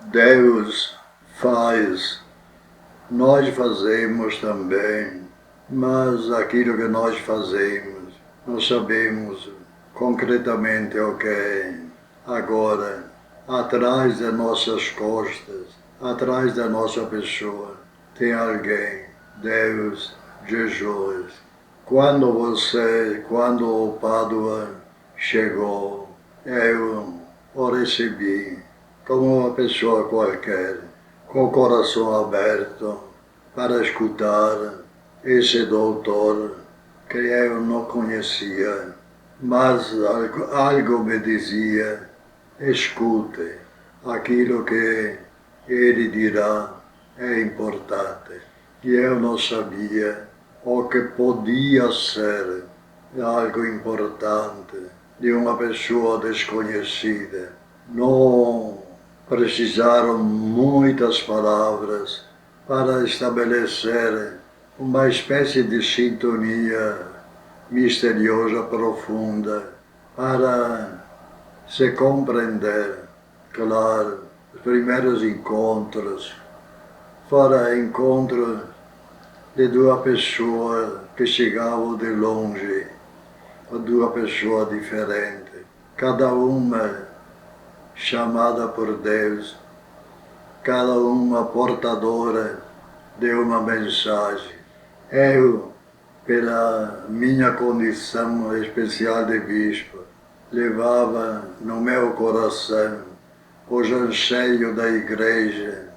Deus faz, nós fazemos também, mas aquilo que nós fazemos, nós sabemos concretamente o que é. Agora, atrás das nossas costas, atrás da nossa pessoa, tem alguém, Deus, Jesus. Quando o Pádua chegou, eu o recebi como uma pessoa qualquer, com o coração aberto para escutar esse doutor que eu não conhecia, mas algo me dizia: escute, aquilo que ele dirá é importante. E eu não sabia o que podia ser algo importante de uma pessoa desconhecida. Não precisaram muitas palavras para estabelecer uma espécie de sintonia misteriosa, profunda, para se compreender. Claro, os primeiros encontros foram encontros de duas pessoas que chegavam de longe, duas pessoas diferentes, cada uma chamada por Deus, cada uma portadora de uma mensagem. Eu, pela minha condição especial de bispo, levava no meu coração os anseios da igreja,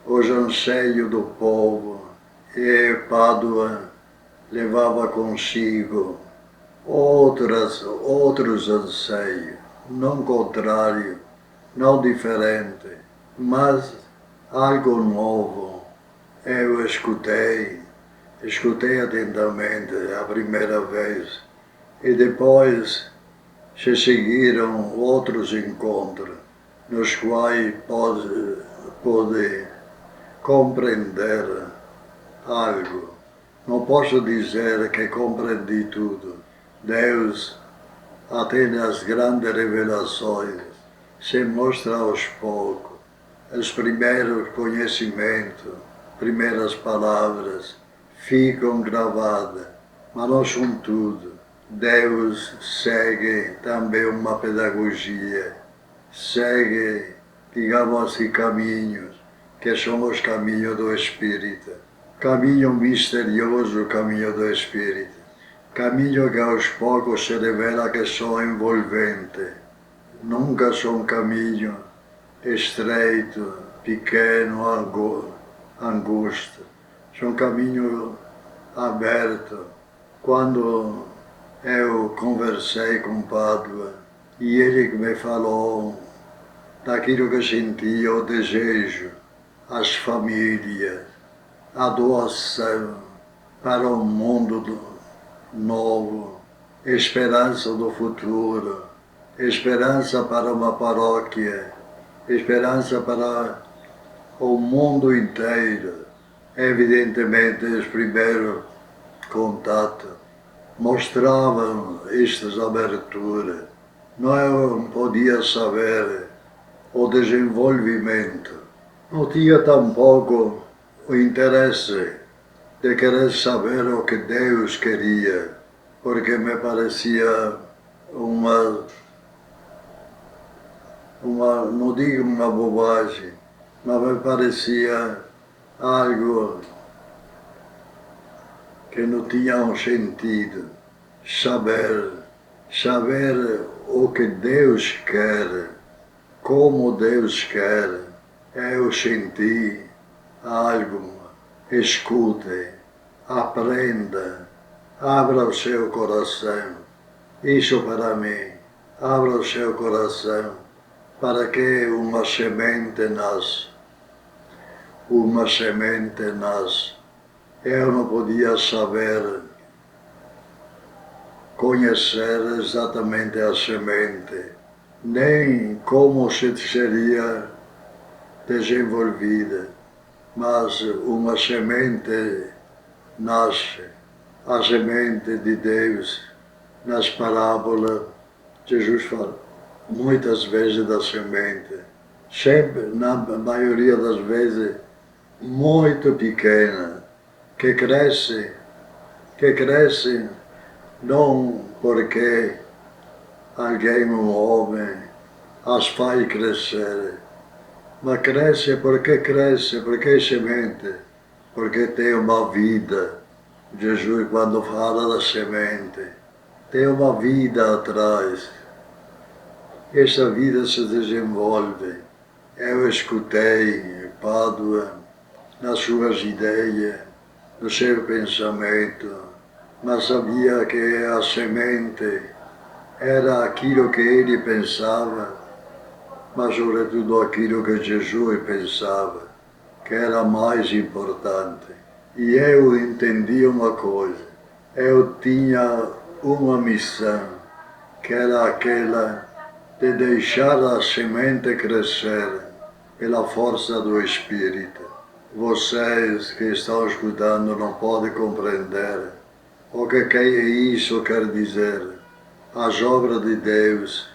os anseios do povo, e Pádua levava consigo outros anseios, não contrário, não diferente, mas algo novo. Eu escutei atentamente a primeira vez, e depois se seguiram outros encontros, nos quais pude compreender algo. Não posso dizer que compreendi tudo. Deus, até nas grandes revelações, se mostra aos poucos. Os primeiros conhecimentos, primeiras palavras, ficam gravadas, mas não são tudo. Deus segue também uma pedagogia, segue, digamos assim, caminhos, que são os caminhos do Espírito. Caminho misterioso, caminho do Espírito. Caminho que aos poucos se revela que são envolventes. Nunca são caminho estreito, pequeno, angusto. São caminho aberto. Quando eu conversei com Pádua e ele me falou daquilo que sentia, o desejo, as famílias, a doação para um mundo novo, esperança do futuro, esperança para uma paróquia, esperança para o mundo inteiro. Evidentemente, os primeiros contatos mostravam estas aberturas. Não podia saber o desenvolvimento. Não tinha tampouco o interesse de querer saber o que Deus queria, porque me parecia não digo uma bobagem, mas me parecia algo que não tinha um sentido. Saber o que Deus quer, como Deus quer. Eu senti algo. Escute, aprenda, abra o seu coração. Isso para mim. Abra o seu coração para que uma semente nasça. Uma semente nasce. Eu não podia saber, conhecer exatamente a semente, nem como seria desenvolvida, mas uma semente nasce, a semente de Deus. Nas parábolas, Jesus fala muitas vezes da semente. sempre, na maioria das vezes, muito pequena, que cresce não porque alguém, um homem, as faz crescer, mas cresce porque é semente, porque tem uma vida. Jesus, quando fala da semente, tem uma vida atrás. Esta vida se desenvolve. Eu escutei Padua nas suas ideias, no seu pensamento, mas sabia que a semente era aquilo que ele pensava, mas sobretudo aquilo que Jesus pensava, que era mais importante. E eu entendi uma coisa, eu tinha uma missão, que era aquela de deixar a semente crescer pela força do Espírito. Vocês que estão escutando não podem compreender o que isso quer dizer. As obras de Deus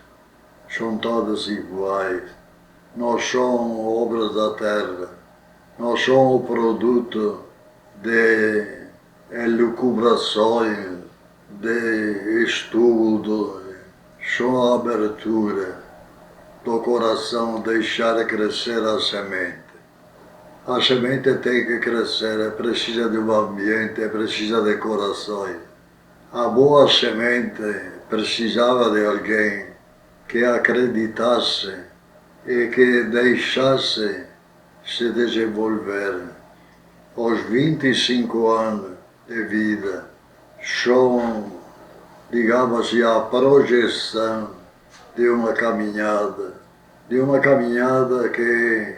são todas iguais. Não são obras da terra. Não são o produto de elucubrações, de estudo. São a abertura do coração, deixar crescer a semente. A semente tem que crescer, precisa de um ambiente, precisa de corações. A boa semente precisava de alguém que acreditasse e que deixasse se desenvolver. Os 25 anos de vida são, digamos assim, a projeção de uma caminhada que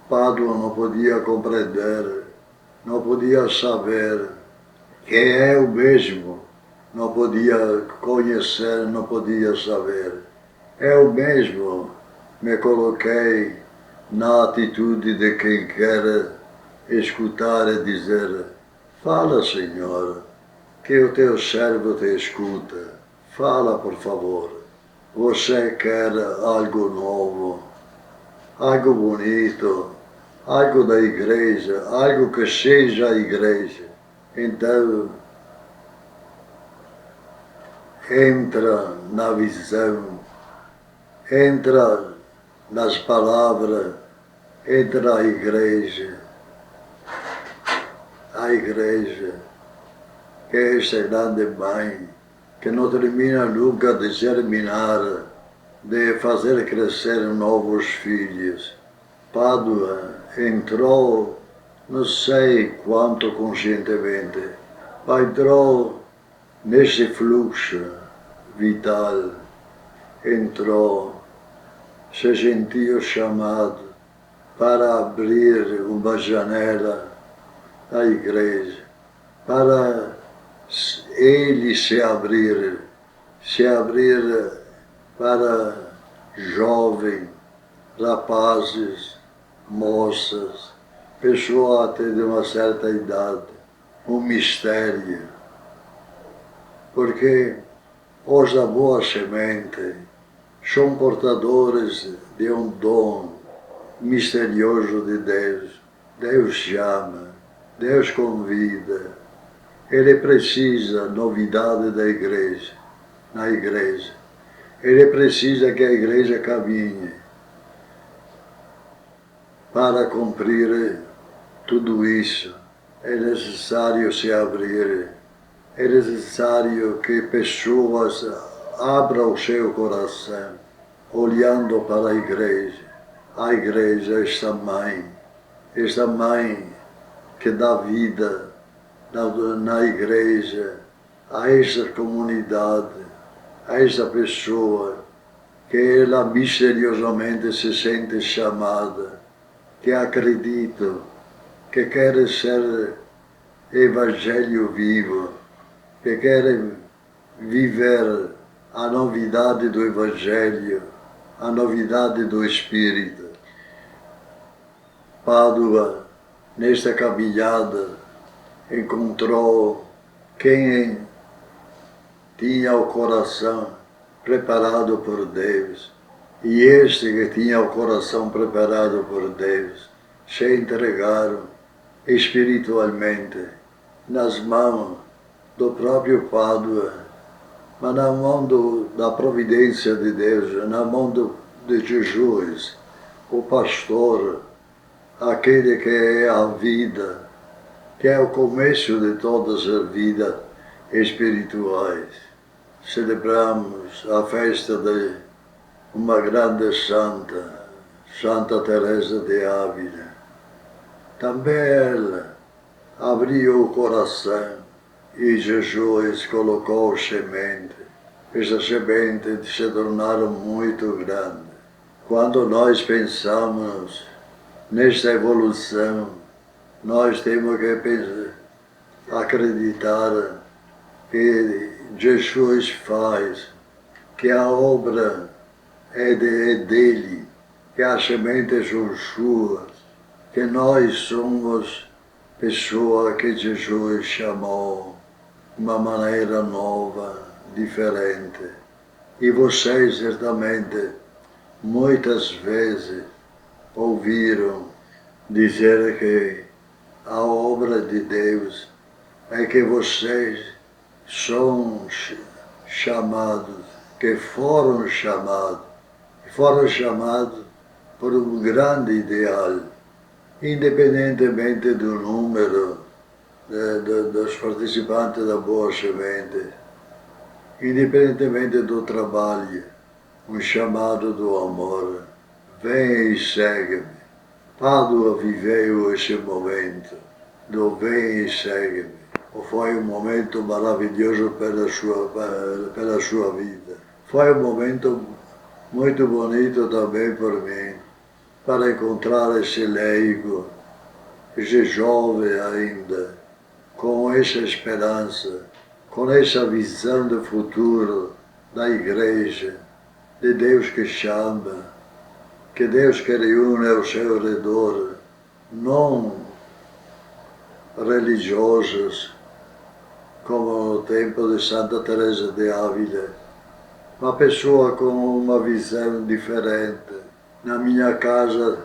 Padua não podia compreender, não podia saber, que eu mesmo não podia conhecer, não podia saber. Eu mesmo me coloquei na atitude de quem quer escutar e dizer: fala, Senhor, que o teu servo te escuta. Fala, por favor. Você quer algo novo, algo bonito, algo da igreja, algo que seja a igreja. Então, entra na visão, entra nas palavras, entra a igreja, que é esta grande mãe, que não termina nunca de germinar, de fazer crescer novos filhos. Padua entrou, não sei quanto conscientemente, mas entrou nesse fluxo vital, entrou, se sentiu chamado para abrir uma janela à igreja, para ele se abrir para jovens, rapazes, moças, pessoas até de uma certa idade, um mistério. Porque os da boa semente são portadores de um dom misterioso de Deus. Deus chama, Deus convida. Ele precisa novidade da igreja, na igreja. Ele precisa que a igreja caminhe para cumprir tudo isso. É necessário se abrir, é necessário que pessoas abram o seu coração, olhando para a igreja, esta mãe que dá vida na igreja, a esta comunidade, a esta pessoa, que ela misteriosamente se sente chamada, que acredita, que quer ser evangelho vivo, que quer viver a novidade do evangelho, a novidade do Espírito. Padua, nesta caminhada, encontrou quem tinha o coração preparado por Deus E este que tinha o coração preparado por Deus, se entregaram espiritualmente nas mãos do próprio Pádua, mas na mão da providência de Deus, na mão de Jesus, o pastor, aquele que é a vida, que é o começo de todas as vidas espirituais. Celebramos a festa de uma grande santa, Santa Teresa de Ávila. Também ela abriu o coração e Jesus colocou semente. Essa semente se tornaram muito grande. Quando nós pensamos nesta evolução, nós temos que acreditar que Jesus faz, que a obra é dele, que as sementes são suas, que nós somos pessoas que Jesus chamou de uma maneira nova, diferente. E vocês certamente muitas vezes ouviram dizer que a obra de Deus é que vocês são chamados, que foram chamados por um grande ideal, independentemente do número dos participantes da Boa Semente, independentemente do trabalho, um chamado do amor. Vem e segue-me. Pádua viveu esse momento do vem e segue-me. Foi um momento maravilhoso pela sua vida. Foi um momento muito bonito também por mim, para encontrar esse leigo, esse jovem ainda, com essa esperança, com essa visão do futuro da igreja, de Deus que chama, que Deus que reúne ao seu redor, não religiosos, como no tempo de Santa Teresa de Ávila, uma pessoa com uma visão diferente. Na minha casa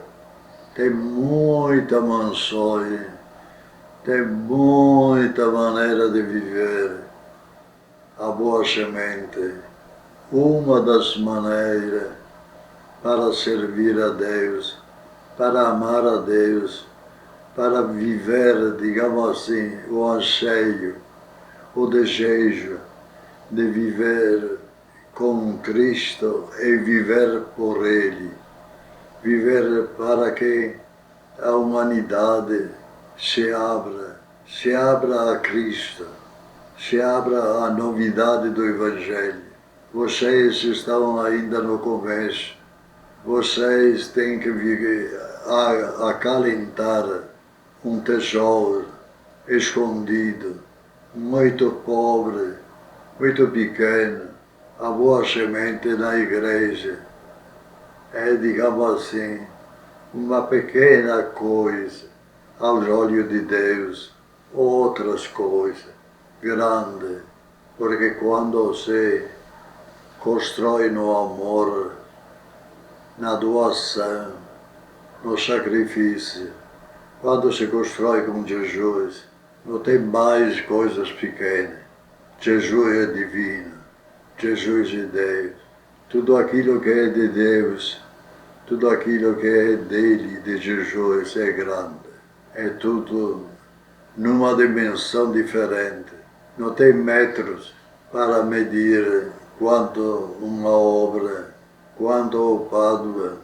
tem muita mansões, tem muita maneira de viver a boa semente. Uma das maneiras para servir a Deus, para amar a Deus, para viver, digamos assim, o anseio, o desejo de viver com Cristo e viver por Ele. Viver para que a humanidade se abra a Cristo, se abra à novidade do Evangelho. Vocês estão ainda no começo, vocês têm que acalentar um tesouro escondido, muito pobre, muito pequeno. A boa semente na igreja é, digamos assim, uma pequena coisa aos olhos de Deus, outras coisas grandes, porque quando se constrói no amor, na doação, no sacrifício, quando se constrói com Jesus, não tem mais coisas pequenas. Jesus é divino, Jesus é Deus. Tudo aquilo que é de Deus, tudo aquilo que é dele, de Jesus, é grande. É tudo numa dimensão diferente. Não tem metros para medir quanto uma obra, quanto o Pádua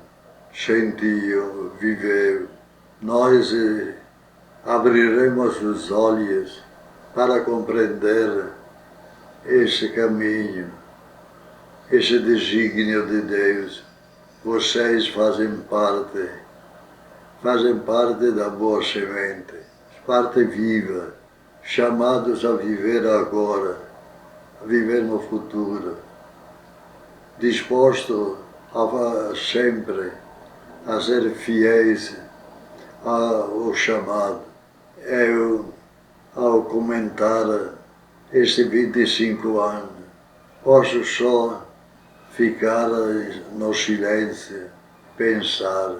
sentiu, viveu. Nós abriremos os olhos para compreender esse caminho, esse desígnio de Deus. Vocês fazem parte da boa semente, parte viva, chamados a viver agora, a viver no futuro, dispostos a sempre a ser fiéis ao chamado. Eu, ao comentar estes 25 anos, posso só ficar no silêncio, pensar,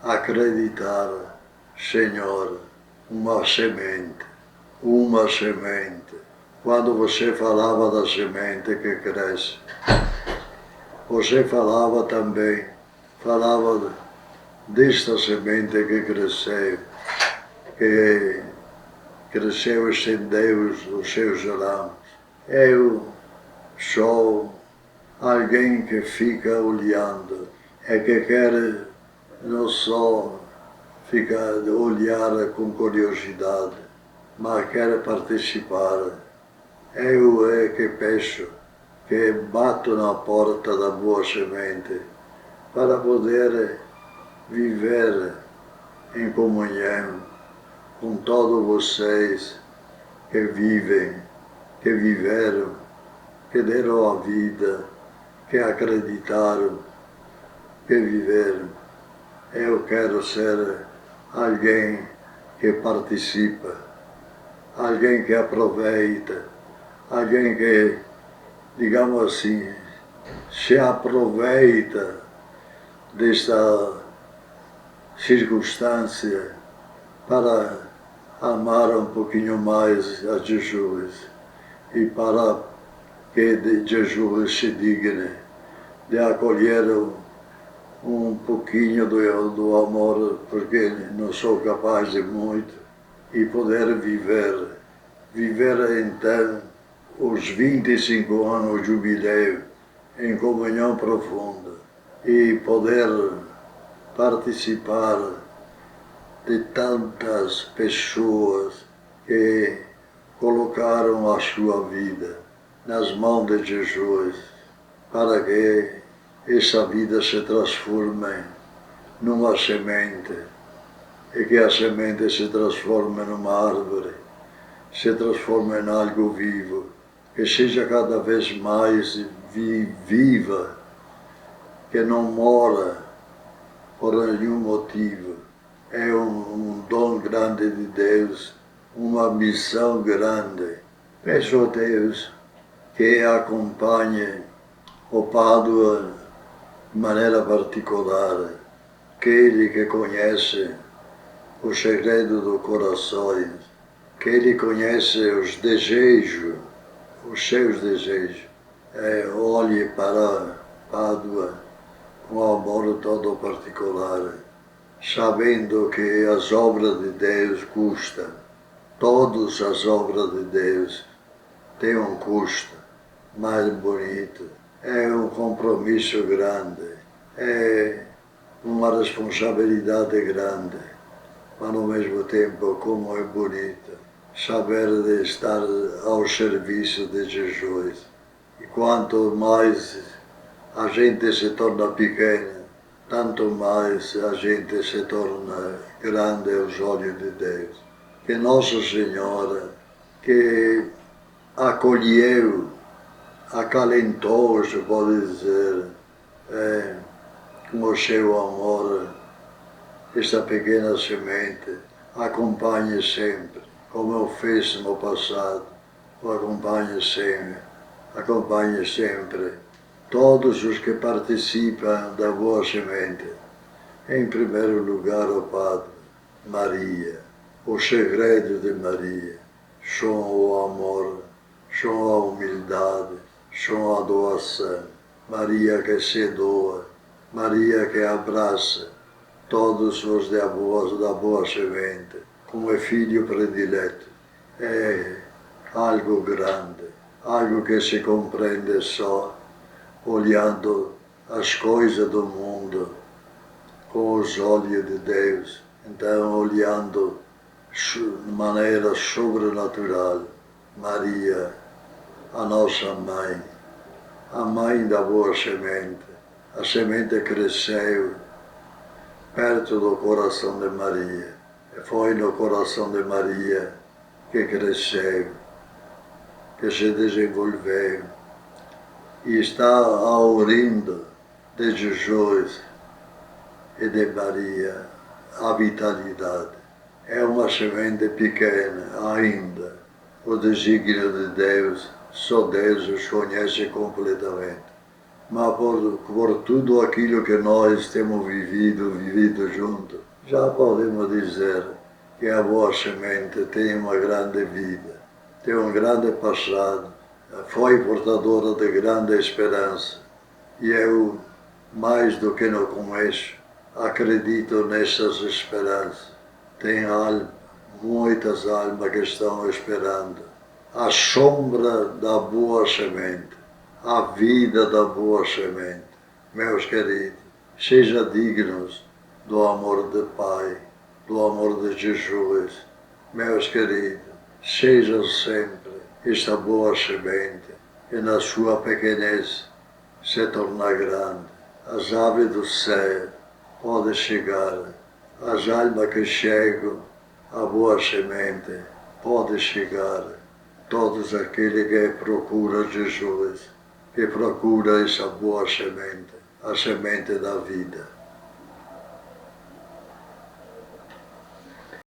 acreditar, Senhor, uma semente, uma semente. Quando você falava da semente que cresce, você falava também, falava desta semente que cresceu e estendeu os seus ramos. Eu sou alguém que fica olhando, é que quer não só ficar olhar com curiosidade, mas quer participar. Eu é que peço, que bato na porta da boa semente para poder viver em comunhão com todos vocês que vivem, que viveram, que deram a vida, que acreditaram, que viveram. Eu quero ser alguém que participa, alguém que aproveita, alguém que, digamos assim, se aproveita desta circunstância para amar um pouquinho mais a Jesus e para que Jesus se digne de acolher um pouquinho do amor, porque não sou capaz de muito, e poder viver então os 25 anos de jubileu em comunhão profunda e poder participar de tantas pessoas que colocaram a sua vida nas mãos de Jesus para que essa vida se transforme numa semente e que a semente se transforme numa árvore, se transforme em algo vivo, que seja cada vez mais viva, que não mora por nenhum motivo. É um dom grande de Deus, uma missão grande. Peço a Deus que acompanhe o Pádua de maneira particular, aquele que conhece o segredo do coração, que ele conhece os desejos, os seus desejos. Olhe para Pádua com amor todo particular, sabendo que as obras de Deus custam. Todas as obras de Deus têm um custo mais bonito. É um compromisso grande, é uma responsabilidade grande, mas ao mesmo tempo como é bonito saber de estar ao serviço de Jesus. E quanto mais a gente se torna pequena, tanto mais a gente se torna grande aos olhos de Deus. Que Nossa Senhora, que acolheu, acalentou, se pode dizer, com o seu amor, esta pequena semente, acompanhe sempre, como eu fiz no passado, o acompanhe sempre todos os que participam da boa semente. Em primeiro lugar, o Padre, Maria, o segredo de Maria, são o amor, são a humildade, são a doação. Maria que se doa, Maria que abraça todos os da boa semente, como é filho predileto. É algo grande, algo que se compreende só olhando as coisas do mundo com os olhos de Deus. Então, olhando de maneira sobrenatural, Maria, a nossa mãe, a mãe da boa semente. A semente cresceu perto do coração de Maria. E foi no coração de Maria que cresceu, que se desenvolveu e está ao rindo de Jesus e de Maria a vitalidade. É uma semente pequena ainda. O desígnio de Deus, só Deus os conhece completamente. mas por tudo aquilo que nós temos vivido juntos, já podemos dizer que a boa semente tem uma grande vida, tem um grande passado, foi portadora de grande esperança. E eu, mais do que no começo, acredito nessas esperanças. Tem alma, muitas almas que estão esperando a sombra da boa semente, a vida da boa semente. Meus queridos, sejam dignos do amor do Pai, do amor de Jesus. Meus queridos, sejam sempre esta boa semente que na sua pequenez se torna grande. As aves do céu podem chegar, as almas que chegam à boa semente podem chegar, todos aqueles que procuram Jesus, que procuram essa boa semente, a semente da vida.